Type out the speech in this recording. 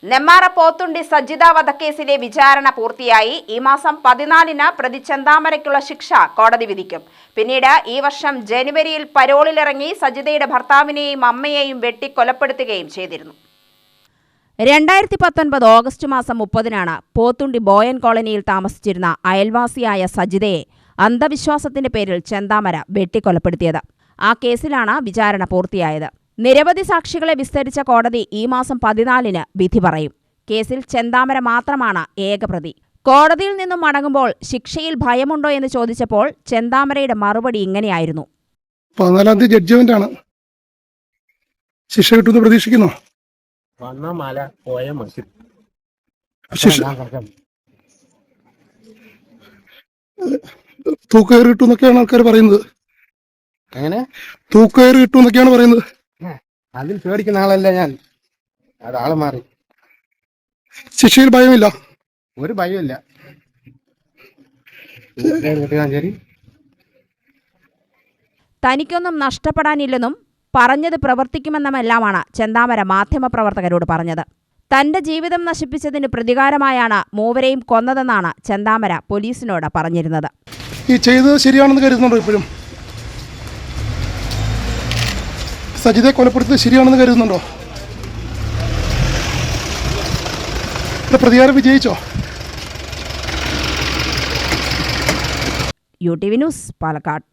നെമ്മാറ പോത്തുണ്ടി സജിത വധക്കേസിലെ വിചാരണ പൂർത്തിയായി. ഈ മാസം 14-ന് പ്രതി ചെന്താമരയ്ക്കുള്ള ശിക്ഷ കോടതി വിധിക്കും. പിന്നീട് ഈ വർഷം ജനുവരിയിൽ പരോളിലിറങ്ങി സജിതയുടെ ഭർത്താവിനെയും അമ്മയെയും വെട്ടിക്കൊലപ്പെടുത്തുകയും ചെയ്തിരുന്നു. 2019 ഓഗസ്റ്റ് മാസം 30-നാണ് പോത്തുണ്ടി ബോയൻ കോളനിയിൽ താമസിച്ചിരുന്ന അയൽവാസിയായ സജിതയെ അന്ധവിശ്വാസത്തിന്റെ പേരിൽ ചെന്താമര വെട്ടിക്കൊലപ്പെടുത്തിയത്. ആ കേസിലാണ് വിചാരണ പൂർത്തിയായത്. നിരവധി സാക്ഷികളെ വിസ്തരിച്ച കോടതി ഈ മാസം 14-ന് വിധി പറയും. കേസിൽ ചെന്താമര മാത്രമാണ് ഏകപ്രതി. കോടതിയിൽ നിന്നും മടങ്ങുമ്പോൾ ശിക്ഷയിൽ ഭയമുണ്ടോ എന്ന് ചോദിച്ചപ്പോൾ ചെന്താമരയുടെ മറുപടി ഇങ്ങനെയായിരുന്നു. 14-ാം തീയതി ജഡ്ജ്മെന്റ് ആണ്. ശിക്ഷ കിട്ടുമെന്ന് പ്രതീക്ഷിക്കുന്നു. തൂക്കയറ് കിട്ടുമെന്നൊക്കെയാണ് ആൾക്കാർ പറയുന്നത്. എങ്ങനെ തൂക്കയറ് കിട്ടുമെന്നൊക്കെയാണ് പറയുന്നത്. അതിൽ പേടിക്കുന്ന ആളല്ല ഞാൻ. ആള് മാറി. ശിക്ഷയിൽ ഭയമില്ല. ഒരു ഭയമില്ല. തനിക്കൊന്നും നഷ്ടപ്പെടാനില്ലെന്നും പറഞ്ഞത് പ്രവർത്തിക്കുമെന്നുമെല്ലാമാണ് ചെന്താമര മാധ്യമപ്രവർത്തകരോട് പറഞ്ഞത്. തന്റെ ജീവിതം നശിപ്പിച്ചതിന് പ്രതികാരമായാണ് മൂവരെയും കൊന്നതെന്നാണ് ചെന്താമര പോലീസിനോട് പറഞ്ഞിരുന്നത്. ഈ ചെയ്തത് ശരിയാണെന്ന് കരുതുന്നുണ്ടോ? ഇപ്പോഴും സജിതയെ കൊലപ്പെടുത്തിയത് ശരിയാണെന്ന് കരുതുന്നുണ്ടോ? പ്രതികാരം വിജയിച്ചോ? UTV news, Palakkad.